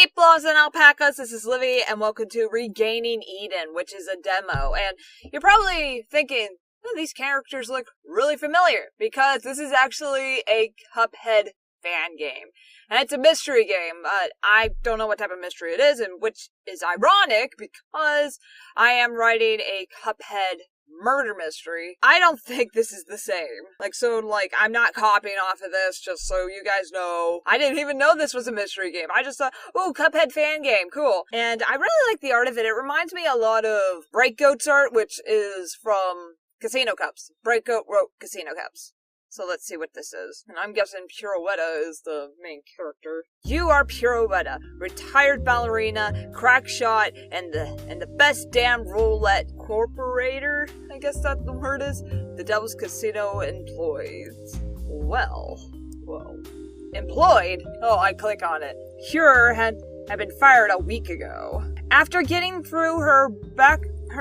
Hey, Bloss and Alpacas, this is Livy, and welcome to Regaining Eden, which is a demo. And you're probably thinking, oh, these characters look really familiar, because this is actually a Cuphead fan game. And it's a mystery game. I don't know what type of mystery it is, and which is ironic, because I am writing a Cuphead murder mystery. I don't think this is the same. I'm not copying off of this, just so you guys know. I didn't even know this was a mystery game. I just thought, oh, Cuphead fan game, cool. And I really like the art of it. It reminds me a lot of Breakgoat's art, which is from Casino Cups. Breakgoat wrote Casino Cups. So let's see what this is. And I'm guessing Pirouetta is the main character. You are Pirouetta, retired ballerina, crack shot, and the best damn roulette corporator, I guess that the word is. The Devil's Casino employees. Well, whoa. Employed? Oh, I click on it. Cure had been fired a week ago. After getting through her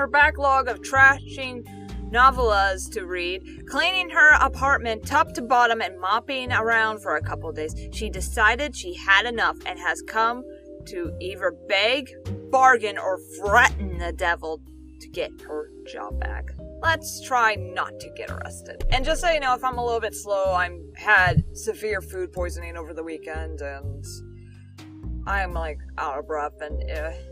backlog of trashing novellas to read, cleaning her apartment top to bottom and mopping around for a couple days, she decided she had enough and has come to either beg, bargain, or threaten the devil to get her job back. Let's try not to get arrested. And just so you know, if I'm a little bit slow, I had severe food poisoning over the weekend, and I'm out of breath, and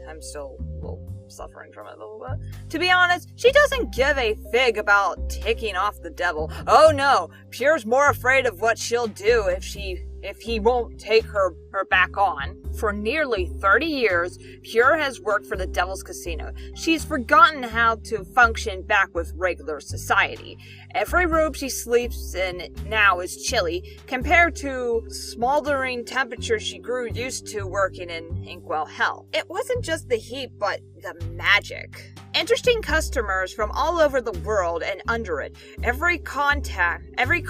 I'm still a little suffering from it a little bit. To be honest, she doesn't give a fig about ticking off the devil. Oh no, Pure's more afraid of what she'll do if he won't take her back on. For nearly 30 years, Pure has worked for the Devil's Casino. She's forgotten how to function back with regular society. Every room she sleeps in now is chilly, compared to smoldering temperatures she grew used to working in Inkwell Hell. It wasn't just the heat, but the magic. Interesting customers from all over the world and under it. Every contract, every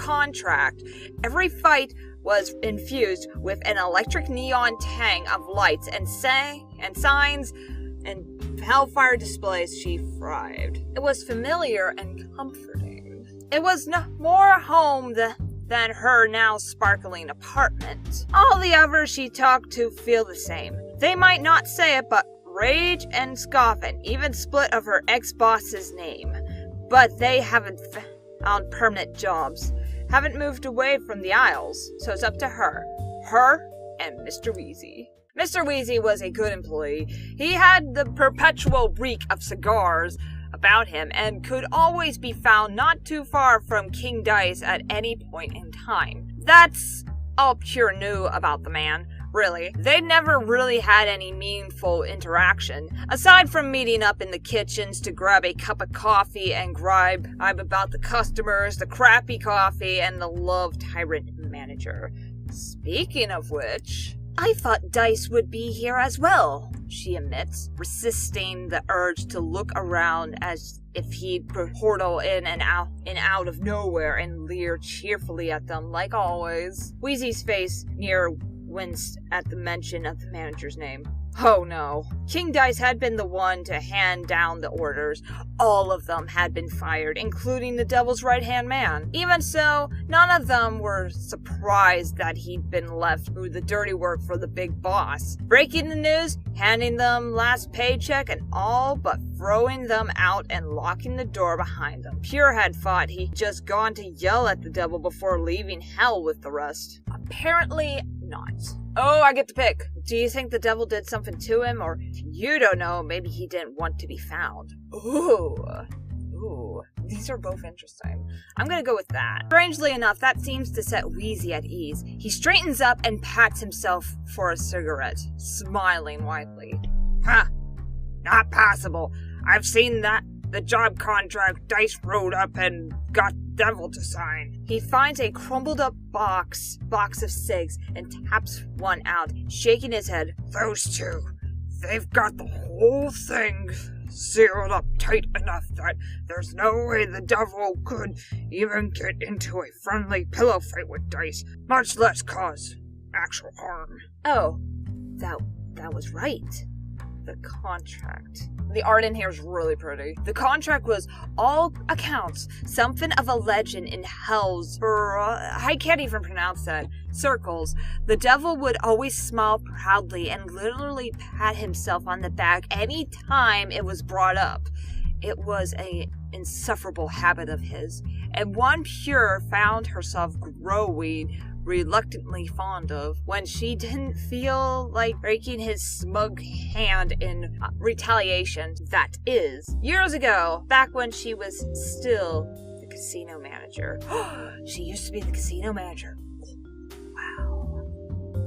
fight was infused with an electric neon tang of lights and signs and hellfire displays she thrived. It was familiar and comforting. It was more home than her now sparkling apartment. All the others she talked to feel the same. They might not say it, but rage and scoff and even split of her ex-boss's name. But they haven't found permanent jobs. Haven't moved away from the Isles, so it's up to her and Mr. Wheezy. Mr. Wheezy was a good employee. He had the perpetual reek of cigars about him and could always be found not too far from King Dice at any point in time. That's all Pure knew about the man. Really, they never really had any meaningful interaction, aside from meeting up in the kitchens to grab a cup of coffee and gripe about the customers, the crappy coffee, and the love tyrant manager. Speaking of which, I thought Dice would be here as well, she admits, resisting the urge to look around as if he'd portal in and out of nowhere and leer cheerfully at them like always. Wheezy's face winced at the mention of the manager's name. Oh no. King Dice had been the one to hand down the orders. All of them had been fired, including the devil's right-hand man. Even so, none of them were surprised that he'd been left to do the dirty work for the big boss. Breaking the news, handing them last paycheck, and all but throwing them out and locking the door behind them. Pure had thought he'd just gone to yell at the devil before leaving hell with the rest. Apparently not. Oh, I get to pick. Do you think the devil did something to him, or you don't know, maybe he didn't want to be found? Ooh, these are both interesting. I'm gonna go with that. Strangely enough, that seems to set Wheezy at ease. He straightens up and pats himself for a cigarette, smiling widely. Ha! Not possible. I've seen the job contract Dice wrote up and got devil to sign. He finds a crumbled up box of cigs and taps one out, shaking his head. Those two, they've got the whole thing sealed up tight enough that there's no way the devil could even get into a friendly pillow fight with Dice, much less cause actual harm. Oh, that was right. The contract. The art in here is really pretty. The contract was, all accounts, something of a legend in Hell's... I can't even pronounce that. circles, the devil would always smile proudly and literally pat himself on the back any time it was brought up. It was an insufferable habit of his, and one Pure found herself growing reluctantly fond of when she didn't feel like breaking his smug hand in retaliation. That is, years ago, back when she was still the casino manager. She used to be the casino manager.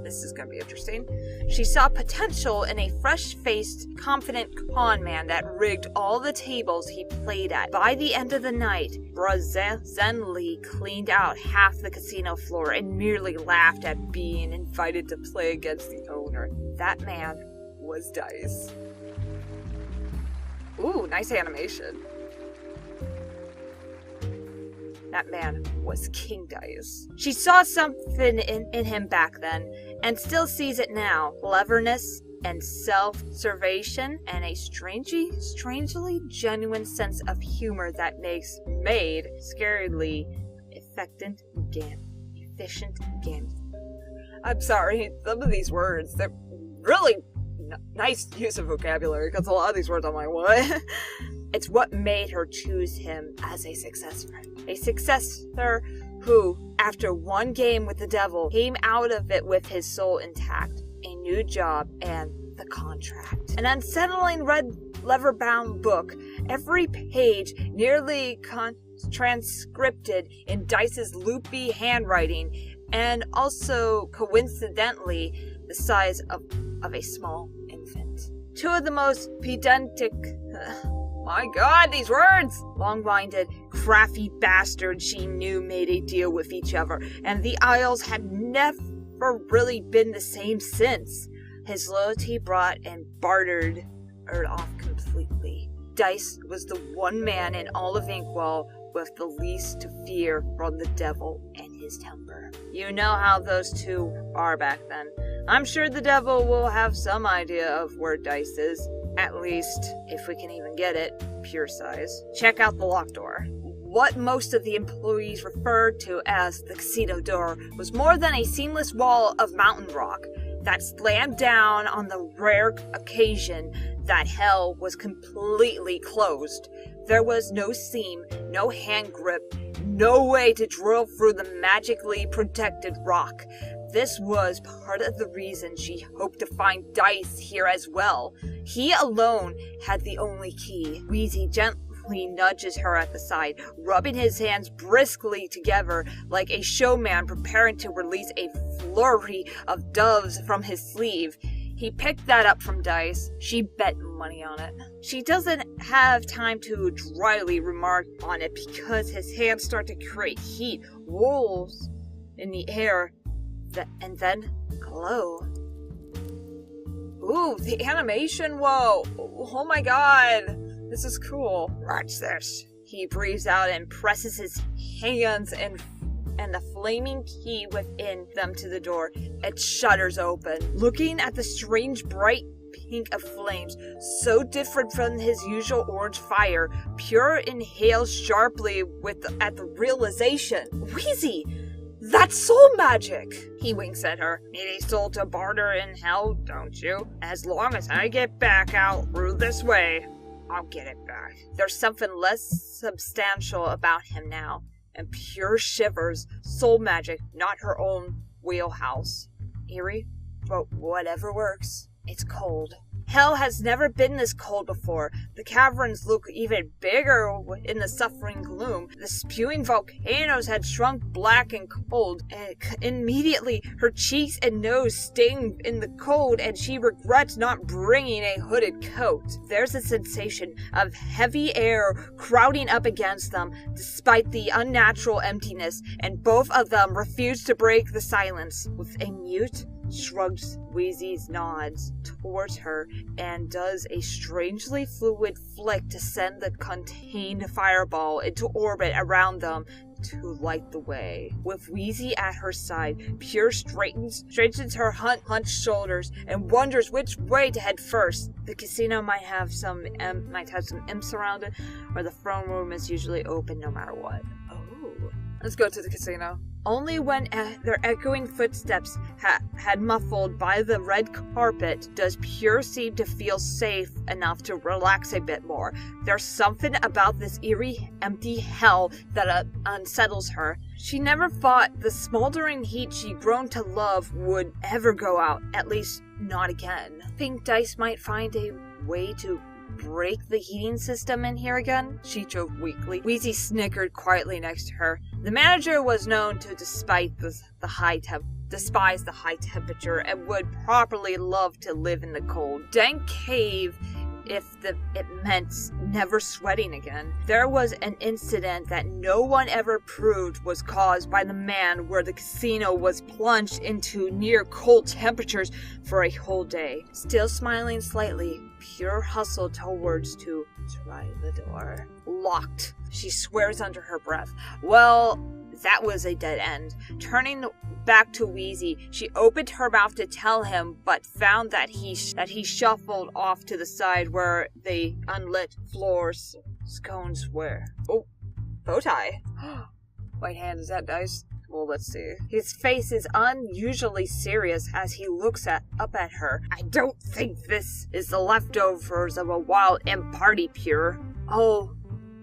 This is going to be interesting. She saw potential in a fresh-faced, confident con man that rigged all the tables he played at. By the end of the night, brazenly cleaned out half the casino floor and merely laughed at being invited to play against the owner. That man was Dice. Ooh, nice animation. That man was King Dice. She saw something in him back then, and still sees it now. Cleverness and self-servation, and a strangely genuine sense of humor that makes Maid scarily efficient game. I'm sorry, some of these words, they're really nice use of vocabulary, because a lot of these words I'm like, what? It's what made her choose him as a successor. A successor who, after one game with the devil, came out of it with his soul intact, a new job, and the contract. An unsettling red leather-bound book, every page nearly transcribed in Dice's loopy handwriting, and also, coincidentally, the size of a small infant. Two of the most pedantic... My God, these words! Long-winded, crafty bastards she knew made a deal with each other, and the Isles had never really been the same since. His loyalty brought and bartered her off completely. Dice was the one man in all of Inkwell with the least to fear from the devil and his temper. You know how those two are back then. I'm sure the devil will have some idea of where Dice is. At least, if we can even get it, pure size. Check out the locked door. What most of the employees referred to as the casino door was more than a seamless wall of mountain rock that slammed down on the rare occasion that hell was completely closed. There was no seam, no hand grip, no way to drill through the magically protected rock. This was part of the reason she hoped to find Dice here as well. He alone had the only key. Wheezy gently nudges her at the side, rubbing his hands briskly together like a showman preparing to release a flurry of doves from his sleeve. He picked that up from Dice. She bet money on it. She doesn't have time to dryly remark on it because his hands start to create heat, rolls in the air, and then glow. Ooh, the animation, whoa. Oh my God. This is cool. Watch this. He breathes out and presses his hands and the flaming key within them to the door. It shudders open. Looking at the strange bright pink of flames, so different from his usual orange fire, Pure inhales sharply at the realization. Wheezy! That's soul magic! He winks at her. Need a soul to barter in hell, don't you? As long as I get back out through this way, I'll get it back. There's something less substantial about him now, and Pure shivers. Soul magic, not her own wheelhouse. Eerie, but whatever works. It's cold. Hell has never been this cold before. The caverns look even bigger in the suffering gloom. The spewing volcanoes had shrunk black and cold. Immediately, her cheeks and nose sting in the cold, and she regrets not bringing a hooded coat. There's a sensation of heavy air crowding up against them, despite the unnatural emptiness, and both of them refuse to break the silence. With a mute, shrugs, Wheezy's nods towards her and does a strangely fluid flick to send the contained fireball into orbit around them to light the way. With Wheezy at her side, Pure straightens her hunched shoulders and wonders which way to head first. The casino might have some imps around it, or the throne room is usually open no matter what. Oh. Let's go to the casino. Only when their echoing footsteps had muffled by the red carpet does Pure seem to feel safe enough to relax a bit more. There's something about this eerie, empty hell that unsettles her. She never thought the smoldering heat she'd grown to love would ever go out, at least not again. Think Dice might find a way to break the heating system in here again? She joked weakly. Wheezy snickered quietly next to her. The manager was known to despise the high temperature and would properly love to live in the cold. Dank cave if it meant never sweating again. There was an incident that no one ever proved was caused by the man where the casino was plunged into near cold temperatures for a whole day. Still smiling slightly, Pure hustled towards to try the door. Locked, she swears under her breath. Well, that was a dead end. Turning back to Wheezy, she opened her mouth to tell him, but found that he shuffled off to the side where the unlit floor scones were. Oh, bow tie. White hand, is that Dice? Well, let's see. His face is unusually serious as he looks up at her. I don't think this is the leftovers of a wild imp party, Pure. Oh,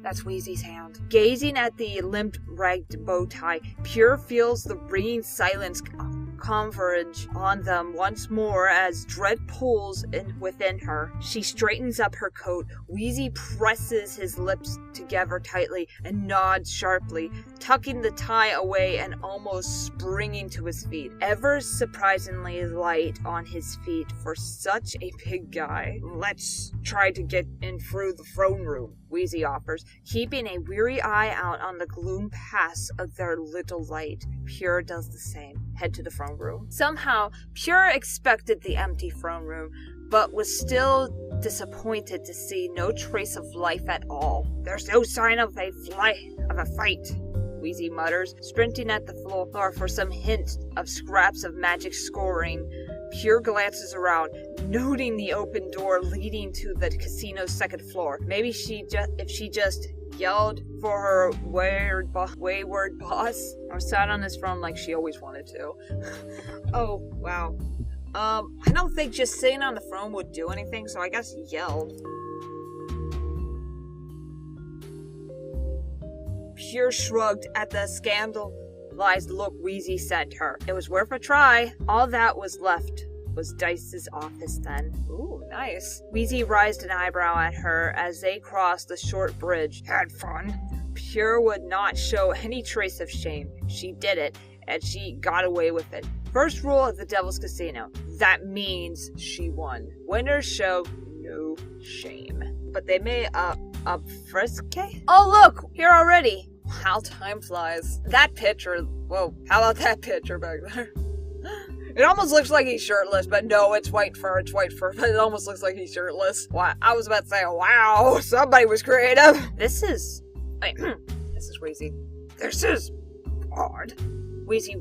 that's Wheezy's hand. Gazing at the limp-ragged bow tie, Pure feels the ringing silence converge on them once more as dread pulls within her. She straightens up her coat. Wheezy presses his lips together tightly and nods sharply, tucking the tie away and almost springing to his feet. Ever surprisingly light on his feet for such a big guy. Let's try to get in through the throne room, Wheezy offers, keeping a weary eye out on the gloom paths of their little light. Pure does the same. Head to the throne room. Somehow, Pure expected the empty throne room, but was still disappointed to see no trace of life at all. There's no sign of a fight, Wheezy mutters, sprinting at the floor for some hint of scraps of magic scoring. Pure glances around, noting the open door leading to the casino's second floor. Maybe if she just yelled for her wayward boss, or sat on his throne like she always wanted to. Oh, wow. I don't think just sitting on the throne would do anything, so I guess he yelled. Pure shrugged at the scandalized look Wheezy sent her. It was worth a try. All that was left was Dice's office then. Ooh, nice. Wheezy raised an eyebrow at her as they crossed the short bridge. Had fun. Pure would not show any trace of shame. She did it, and she got away with it. First rule of the Devil's Casino. That means she won. Winners show no shame. But they may frisky? Oh look! Here already! How time flies. That picture, whoa, how about that picture back there? It almost looks like he's shirtless, but no, it's white fur, but it almost looks like he's shirtless. Wow, I was about to say, wow, somebody was creative. This is Wheezy. This is odd. Wheezy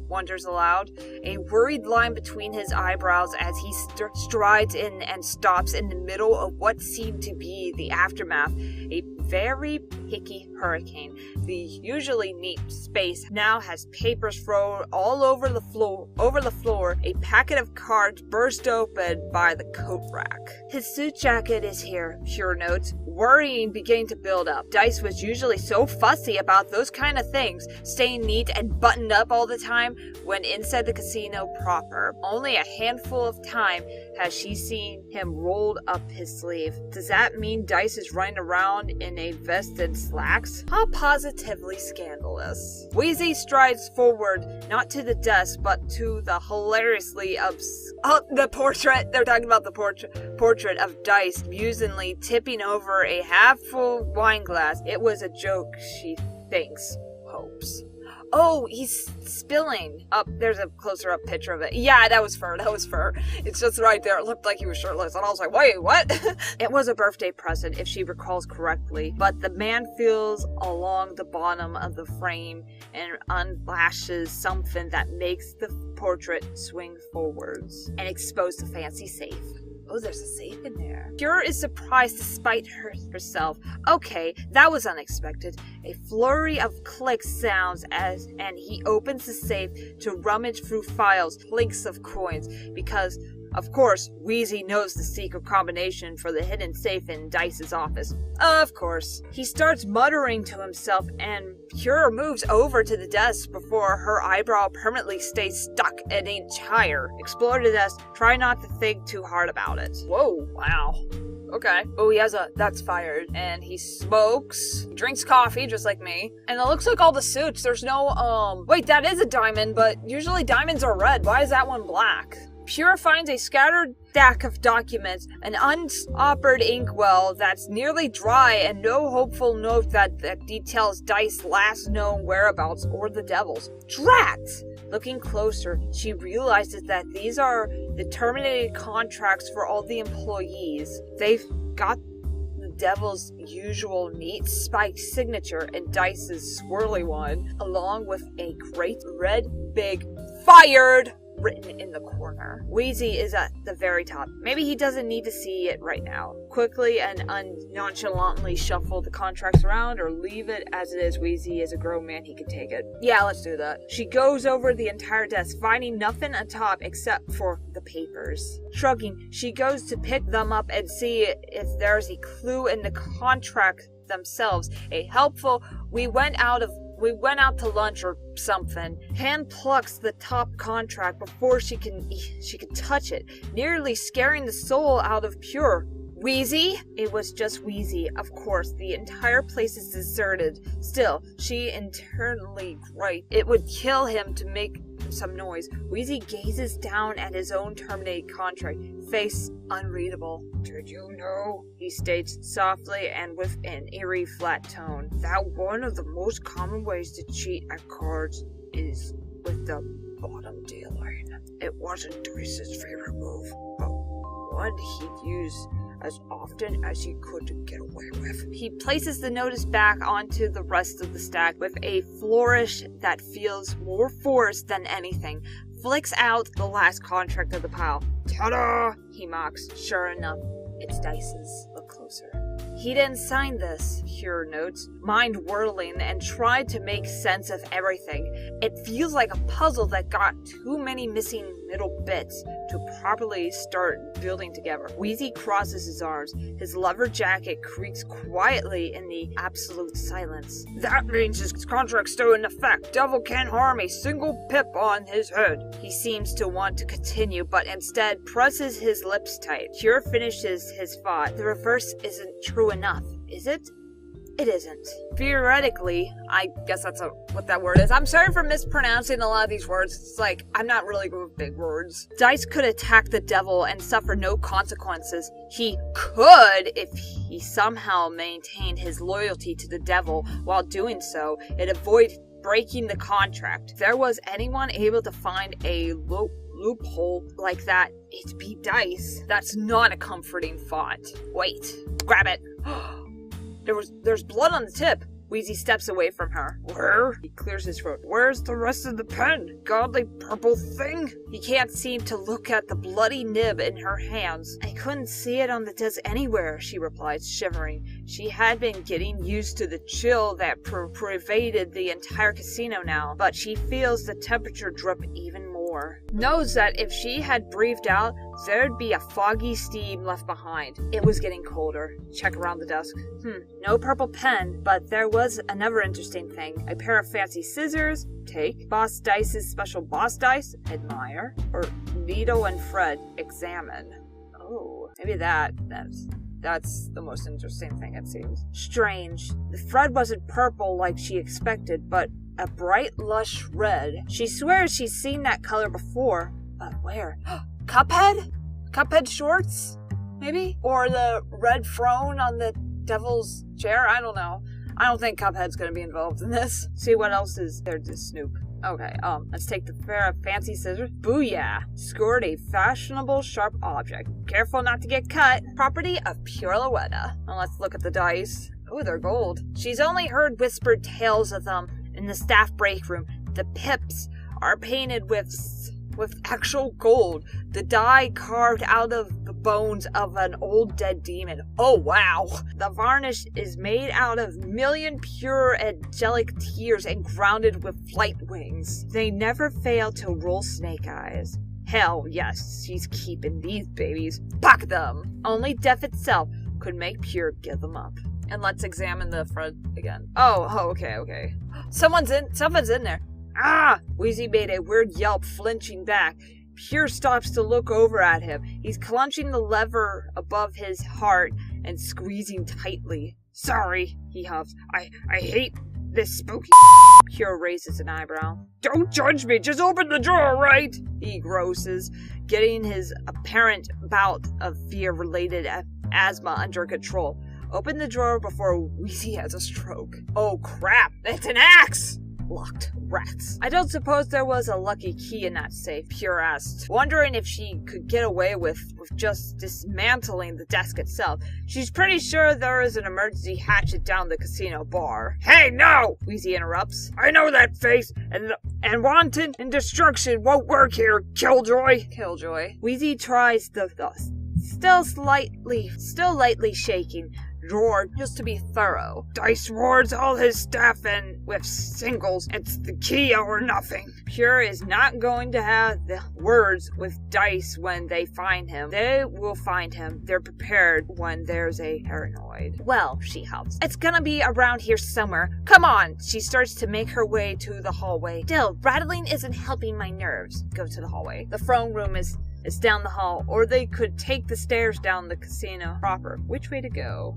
wonders aloud, a worried line between his eyebrows as he strides in and stops in the middle of what seemed to be the aftermath, a very picky hurricane. The usually neat space now has papers thrown all over the floor, a packet of cards burst open by the coat rack. His suit jacket is here, Pure notes. Worrying began to build up. Dice was usually so fussy about those kind of things, staying neat and buttoned up all the time when inside the casino proper. Only a handful of time has she seen him rolled up his sleeve. Does that mean Dice is running around in a vest and slacks? How positively scandalous. Wheezy strides forward, not to the desk, but to the hilariously the portrait. They're talking about the portrait of Dice, musingly tipping over a half-full wine glass. It was a joke, she thinks, hopes. Oh, he's spilling. There's a closer-up picture of it. Yeah, that was fur. It's just right there. It looked like he was shirtless, and I was like, wait, what? It was a birthday present, if she recalls correctly, but the man feels along the bottom of the frame and unlashes something that makes the portrait swing forwards and expose the fancy safe. Oh, there's a safe in there. Pure is surprised despite herself. Okay, that was unexpected. A flurry of clicks sounds and he opens the safe to rummage through files, planks of coins, because of course, Wheezy knows the secret combination for the hidden safe in Dice's office. Of course. He starts muttering to himself, and Pure moves over to the desk before her eyebrow permanently stays stuck in the entire explore the desk. Try not to think too hard about it. Whoa, wow. Okay. Oh, he has that's fired. And he smokes, drinks coffee, just like me. And it looks like all the suits, there's no, wait, that is a diamond, but usually diamonds are red. Why is that one black? Pure finds a scattered stack of documents, an unopened inkwell that's nearly dry, and no hopeful note that details Dice's last known whereabouts or the Devil's. Drat! Looking closer, she realizes that these are the terminated contracts for all the employees. They've got the Devil's usual neat spiked signature and Dice's swirly one, along with a great red big fired written in the corner. Wheezy is at the very top. Maybe he doesn't need to see it right now. Quickly and nonchalantly shuffle the contracts around or leave it as it is. Wheezy is a grown man, he can take it. Yeah, let's do that. She goes over the entire desk, finding nothing on top except for the papers. Shrugging, she goes to pick them up and see if there's a clue in the contract themselves. A helpful, we went out to lunch or something. Hand plucks the top contract before she can touch it, nearly scaring the soul out of Pure. Wheezy? It was just Wheezy, of course. The entire place is deserted. Still, she internally griped. It would kill him to make some noise. Wheezy gazes down at his own terminated contract, face unreadable. Did you know, he states softly and with an eerie flat tone, that one of the most common ways to cheat at cards is with the bottom dealer. It wasn't Dice's favorite move, but one he'd use as often as he could to get away with. He places the notice back onto the rest of the stack with a flourish that feels more forced than anything. Flicks out the last contract of the pile. Ta-da! He mocks. Sure enough, it's Dice's. Look closer. He didn't sign this, Pure notes, mind whirling, and tried to make sense of everything. It feels like a puzzle that got too many missing middle bits to properly start building together. Wheezy crosses his arms. His leather jacket creaks quietly in the absolute silence. That means his contract's still in effect. Devil can't harm a single pip on his head. He seems to want to continue, but instead presses his lips tight. Pure finishes his thought. The reverse isn't true enough, is it? It isn't. Theoretically, I guess that's what that word is. I'm sorry for mispronouncing a lot of these words. It's like, I'm not really good with big words. Dice could attack the Devil and suffer no consequences. He could if he somehow maintained his loyalty to the Devil while doing so and avoid breaking the contract. If there was anyone able to find a loophole like that, it'd be Dice. That's not a comforting thought. Wait, grab it. There's blood on the tip. Wheezy steps away from her. Where? He clears his throat. Where's the rest of the pen? Godly purple thing? He can't seem to look at the bloody nib in her hands. I couldn't see it on the desk anywhere, she replies, shivering. She had been getting used to the chill that pervaded the entire casino now, but she feels the temperature drop even more. Knows that if she had breathed out, there'd be a foggy steam left behind. It was getting colder. Check around the desk. No purple pen, but there was another interesting thing. A pair of fancy scissors. Take. Boss Dice's special boss dice. Admire. Or needle and thread. Examine. Oh, maybe that's the most interesting thing, it seems. Strange. The thread wasn't purple like she expected, but a bright, lush red. She swears she's seen that color before, but where? Cuphead? Cuphead shorts? Maybe? Or the red throne on the Devil's chair? I don't know. I don't think Cuphead's gonna be involved in this. See what else is there to snoop. Okay, let's take the pair of fancy scissors. Booyah! Scored a fashionable, sharp object. Careful not to get cut. Property of Pure Luetta. Well, let's look at the dice. Ooh, they're gold. She's only heard whispered tales of them in the staff break room. The pips are painted with with actual gold. The die carved out of the bones of an old dead demon. Oh wow! The varnish is made out of million pure angelic tears and grounded with flight wings. They never fail to roll snake eyes. Hell yes, she's keeping these babies. Fuck them! Only death itself could make Pure give them up. And let's examine the front again. Oh, okay. Someone's in there. Ah! Wheezy made a weird yelp, flinching back. Pure stops to look over at him. He's clenching the lever above his heart and squeezing tightly. Sorry, he huffs. I hate this spooky. Pure raises an eyebrow. Don't judge me, just open the drawer, right? He grosses, getting his apparent bout of fear-related asthma under control. Open the drawer before Wheezy has a stroke. Oh crap, it's an axe! Locked rats. I don't suppose there was a lucky key in that safe, Pure asked, wondering if she could get away with just dismantling the desk itself. She's pretty sure there is an emergency hatchet down the casino bar. Hey, no! Wheezy interrupts. I know that face, and wanton and destruction won't work here, Killjoy. Wheezy tries the still lightly shaking drawer just to be thorough. Dice wards all his staff and with singles. It's the key or nothing. Pure is not going to have the words with Dice when they find him. They will find him. They're prepared when there's a paranoid. Well, she helps. It's gonna be around here somewhere. Come on! She starts to make her way to the hallway. Still, rattling isn't helping my nerves. Go to the hallway. The throne room is down the hall, or they could take the stairs down the casino proper. Which way to go?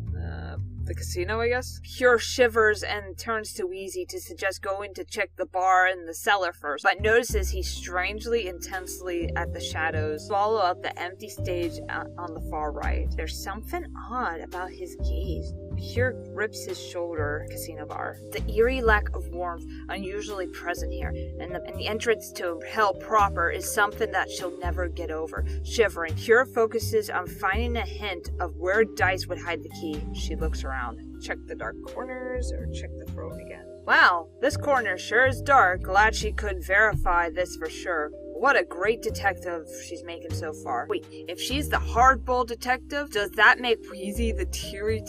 The casino, I guess? Pure shivers and turns to Wheezy to suggest going to check the bar and the cellar first, but notices he's strangely intensely at the shadows, swallow up the empty stage on the far right. There's something odd about his gaze. Pure grips his shoulder. Casino bar. The eerie lack of warmth unusually present here, and the entrance to hell proper is something that she'll never get over. Shivering, Pure focuses on finding a hint of where Dice would hide the key. She looks around. Check the dark corners, or check the throne again. Wow, this corner sure is dark. Glad she could verify this for sure. What a great detective she's making so far. Wait, if she's the hardball detective, does that make Wheezy the Teary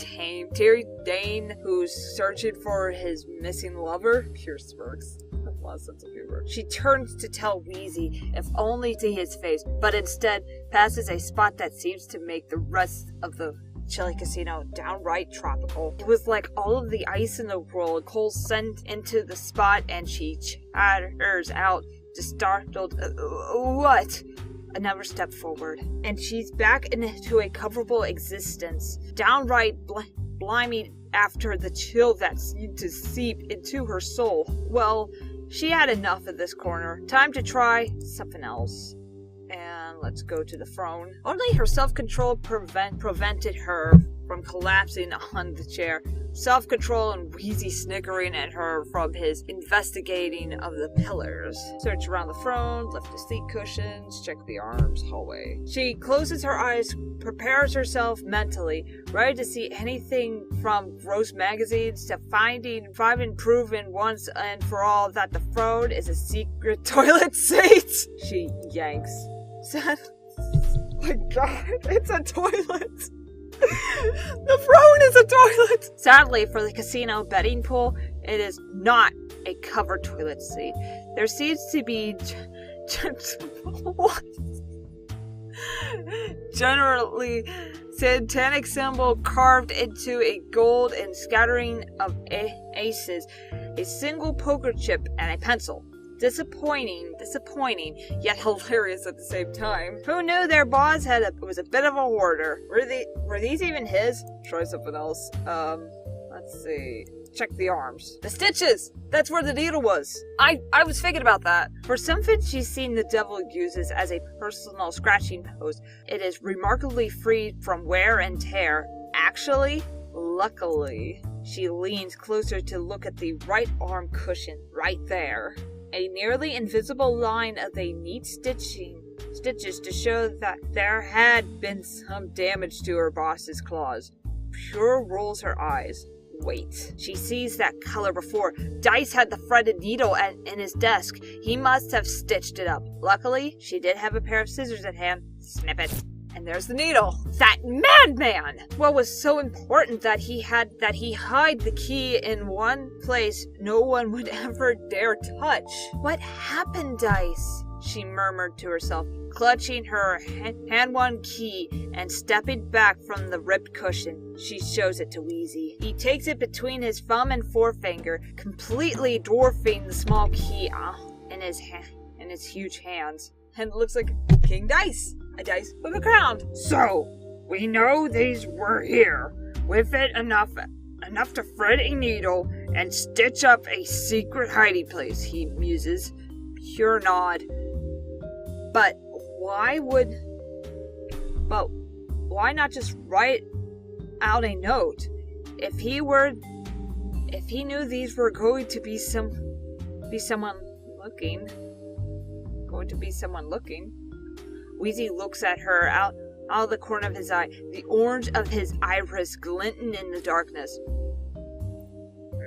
Dane who's searching for his missing lover? Pure smirks. Sense of humor. She turns to tell Wheezy, if only to his face, but instead passes a spot that seems to make the rest of the chilly casino downright tropical. It was like all of the ice in the world. Cole sent into the spot and she chatters out, just startled. What? Another step forward, and she's back into a comfortable existence, downright blimey after the chill that seemed to seep into her soul. Well, she had enough of this corner. Time to try something else. And let's go to the throne. Only her self-control prevented her from collapsing on the chair. Self-control and Wheezy snickering at her from his investigating of the pillars. Search around the throne, lift the seat cushions, check the arms, hallway. She closes her eyes, prepares herself mentally, ready to see anything from gross magazines to finding proven once and for all that the throne is a secret toilet seat. She yanks. Oh my god, it's a toilet. The throne is a toilet! Sadly, for the casino betting pool, it is not a covered toilet seat. There seems to be generally satanic symbol carved into a gold and scattering of aces, a single poker chip, and a pencil. Disappointing, yet hilarious at the same time. Who knew their boss was a bit of a hoarder? Were these even his? Try something else. Let's see. Check the arms. The stitches! That's where the needle was. I was thinking about that. For something she's seen the devil uses as a personal scratching post, it is remarkably free from wear and tear. Actually, luckily, she leans closer to look at the right arm cushion right there. A nearly invisible line of a neat stitches to show that there had been some damage to her boss's claws. Pure rolls her eyes. Wait, she sees that color before. Dice had the threaded needle in his desk. He must have stitched it up. Luckily, she did have a pair of scissors at hand. Snip it. And there's the needle. That madman! What was so important that he hide the key in one place no one would ever dare touch? What happened, Dice? She murmured to herself, clutching her hand-won key and stepping back from the ripped cushion. She shows it to Wheezy. He takes it between his thumb and forefinger, completely dwarfing the small key in his huge hands. And it looks like King Dice. A dice with a crown. So, we know these were here. With it enough to thread a needle and stitch up a secret hiding place, he muses. Pure nod. But why not just write out a note? If he knew these were going to be someone looking. Wheezy looks at her out of the corner of his eye, the orange of his iris glinting in the darkness.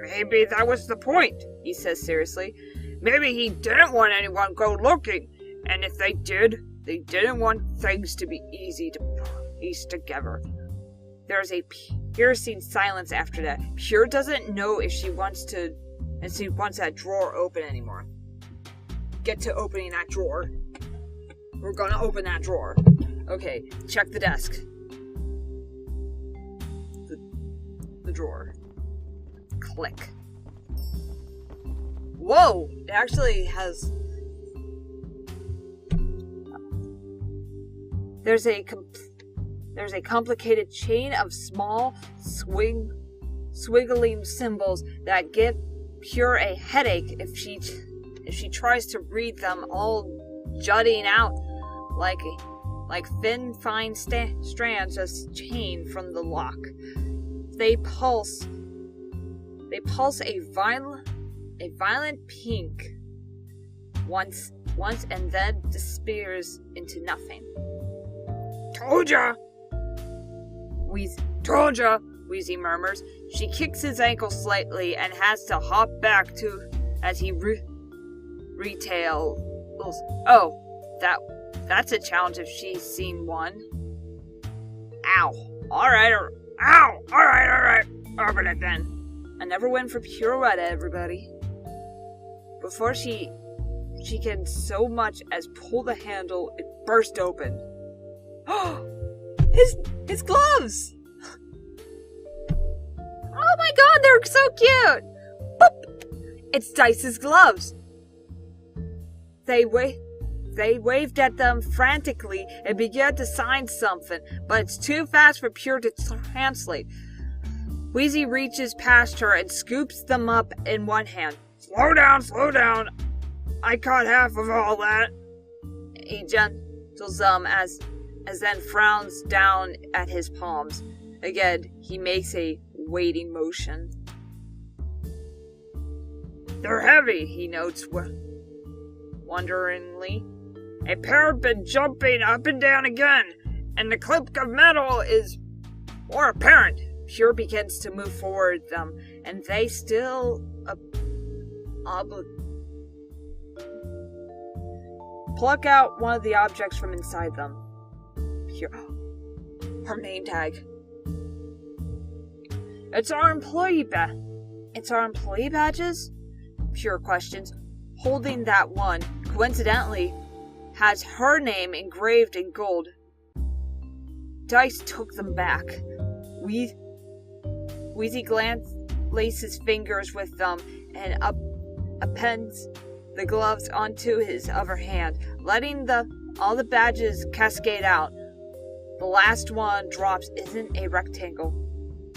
Maybe that was the point, he says seriously. Maybe he didn't want anyone go looking, and if they did, they didn't want things to be easy to piece together. There's a piercing silence after that. Pure doesn't know if she wants that drawer open anymore. Get to opening that drawer. We're gonna open that drawer. Okay, check the desk. The drawer. Click. Whoa! It actually has... There's a complicated chain of small, swiggling symbols that give Pure a headache if she tries to read them, all jutting out like thin, fine strands of chain from the lock. They pulse a violent pink once and then disappears into nothing. Told ya! Wheezy murmurs. She kicks his ankle slightly and has to hop back as he retails. Oh, that's a challenge if she's seen one. Ow. Alright. Open it then. Another win for Pirouette, everybody. Before she can so much as pull the handle, it burst open. His gloves! Oh my god, they're so cute! Boop! It's Dice's gloves. They waved at them frantically and began to sign something, but it's too fast for Pure to translate. Wheezy reaches past her and scoops them up in one hand. Slow down. I caught half of all that. He gentles them as then frowns down at his palms. Again, he makes a waiting motion. They're heavy, he notes wonderingly. A pair have been jumping up and down again, and the clip of metal is more apparent. Pure begins to move forward them, and they still pluck out one of the objects from inside them. Pure. Her name tag. It's our employee badges? Pure questions, holding that one, coincidentally, has her name engraved in gold. Dice took them back. Wheezy laces fingers with them and appends the gloves onto his other hand, letting all the badges cascade out. The last one drops isn't a rectangle,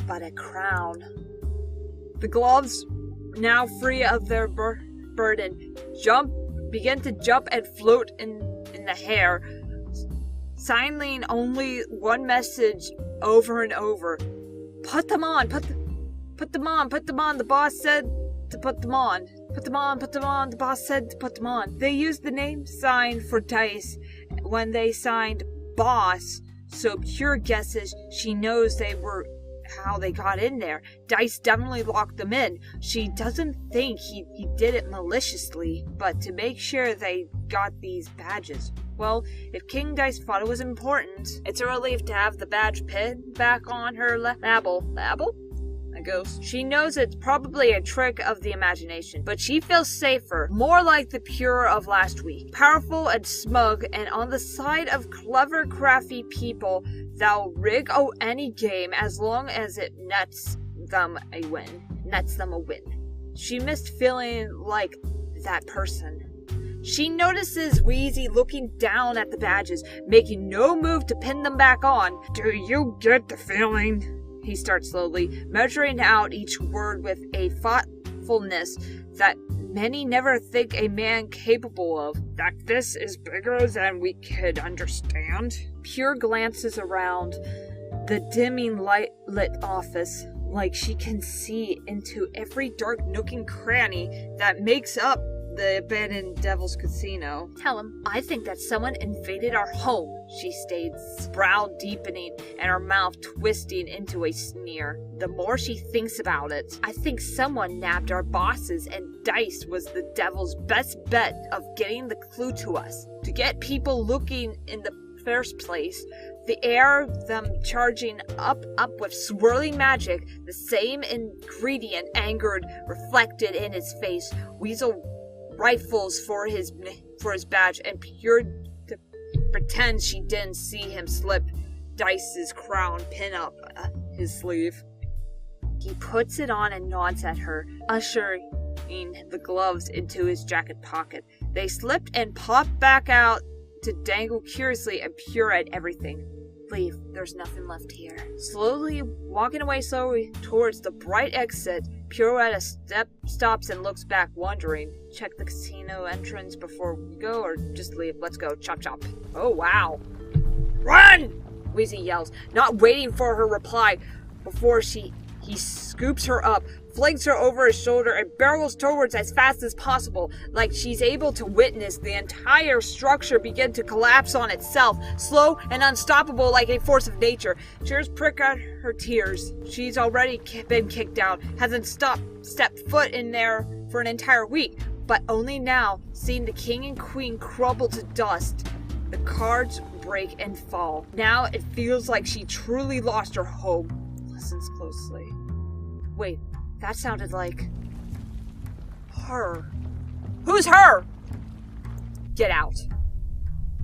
but a crown. The gloves, now free of their burden, begin to jump and float in the hair, signaling only one message over and over. Put them on, put them on, the boss said to put them on. Put them on, the boss said to put them on. They used the name sign for Dice when they signed boss, so Pure guesses she knows they how they got in there. Dice definitely locked them in. She doesn't think he did it maliciously, but to make sure they got these badges. Well, if King Dice thought it was important, it's a relief to have the badge pin back on her label. A ghost. She knows it's probably a trick of the imagination, but she feels safer, more like the Pure of last week. Powerful and smug, and on the side of clever, crafty people that'll rig any game as long as it nets them a win. She missed feeling like that person. She notices Wheezy looking down at the badges, making no move to pin them back on. Do you get the feeling? He starts slowly, measuring out each word with a thoughtfulness that many never think a man capable of. That this is bigger than we could understand? Pure glances around the dimming light-lit office, like she can see into every dark nook and cranny that makes up the abandoned Devil's Casino. Tell him, I think that someone invaded our home, she states, brow deepening and her mouth twisting into a sneer. The more she thinks about it, I think someone nabbed our bosses and Dice was the Devil's best bet of getting the clue to us. To get people looking in the first place, the air them charging up with swirling magic, the same ingredient angered reflected in his face. Weasel rifles for his badge, and Pure pretends she didn't see him slip Dice's crown pin up his sleeve. He puts it on and nods at her, ushering the gloves into his jacket pocket. They slipped and popped back out to dangle curiously and Pure at everything. Leave, there's nothing left here. Slowly walking away towards the bright exit, Pure at a step stops and looks back, wondering. Check the casino entrance before we go, or just leave? Let's go. Chop chop. Oh wow. Run! Wheezy yells, not waiting for her reply before he scoops her up, flings her over his shoulder, and barrels towards as fast as possible, like she's able to witness the entire structure begin to collapse on itself, slow and unstoppable like a force of nature. Tears prick out her tears. She's already been kicked out, hasn't stepped foot in there for an entire week, but only now, seeing the king and queen crumble to dust, the cards break and fall. Now it feels like she truly lost her home. Listens closely. Wait, that sounded like her. Who's her? Get out.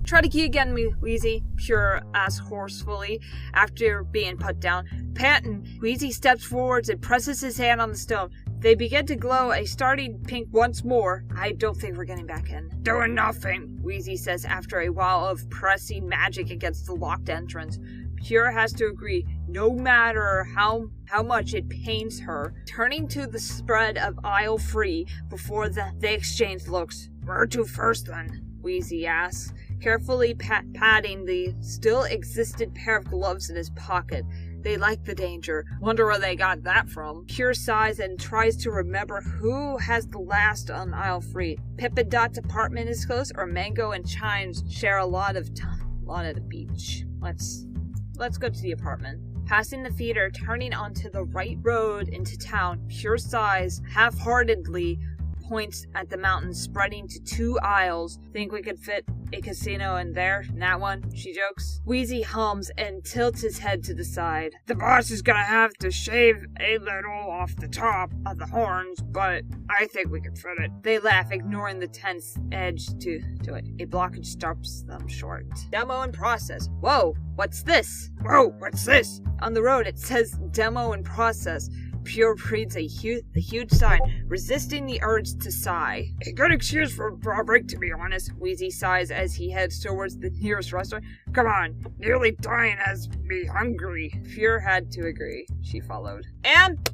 Try the key again, Wheezy, Pure asks hoarsely after being put down. Panting, Wheezy steps forwards and presses his hand on the stone. They begin to glow a starting pink once more. I don't think we're getting back in. Doing nothing, Wheezy says after a while of pressing magic against the locked entrance. Pure has to agree, no matter how much it pains her. Turning to the spread of aisle free before they exchange looks. Where to first then? Wheezy asks, carefully patting the still existent pair of gloves in his pocket. They like the danger. Wonder where they got that from. Pure sighs and tries to remember who has the last on aisle free. Pip and Dot's apartment is close, or Mango and Chimes share a lot of the beach. Let's go to the apartment. Passing the theater, turning onto the right road into town, Pure sighs half-heartedly, points at the mountains spreading to 2 aisles. Think we could fit a casino in there? In that one? She jokes. Wheezy hums and tilts his head to the side. The boss is gonna have to shave a little off the top of the horns, but I think we can fit it. They laugh, ignoring the tense edge to it. A blockage stops them short. Demo in process. Whoa, what's this? Whoa, what's this? On the road it says demo in process. Pure reads a huge sign, resisting the urge to sigh. A good excuse for a break, to be honest. Wheezy sighs as he heads towards the nearest restaurant. Come on, nearly dying has me hungry. Pure had to agree. She followed. And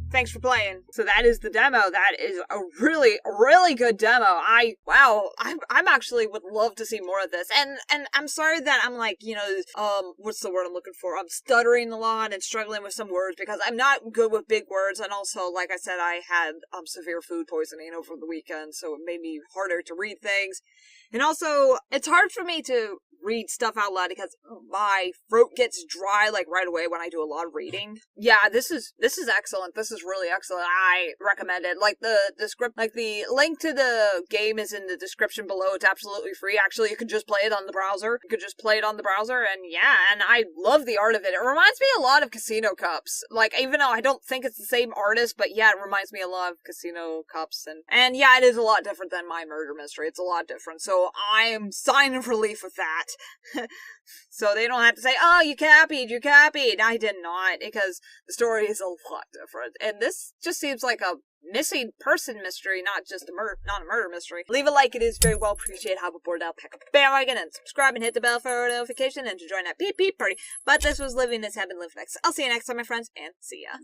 thanks for playing. So that is the demo. That is a really, really good demo. I'm actually would love to see more of this. And I'm sorry that I'm like, what's the word I'm looking for? I'm stuttering a lot and struggling with some words because I'm not good with big words. And also, like I said, I had severe food poisoning over the weekend, so it made me harder to read things. And also, it's hard for me to read stuff out loud because my throat gets dry like right away when I do a lot of reading. Yeah, this is excellent. This is really excellent. I recommend it. Like the link to the game is in the description below. It's absolutely free. Actually, you could just play it on the browser. And yeah, and I love the art of it. It reminds me a lot of Casino Cups. Like, even though I don't think it's the same artist, but yeah, it reminds me a lot of Casino Cups. And yeah, it is a lot different than my murder mystery. It's a lot different. So I am sighing of relief with that. So they don't have to say, oh, you copied. I did not, because the story is a lot different. And this just seems like a missing person mystery, not a murder mystery. Leave a like, it is very well appreciated. Hop aboard, I'll pack up a bandwagon and subscribe and hit the bell for a notification and to join that peep peep party. But this was Living This Heaven Live Next. I'll see you next time, my friends, and see ya.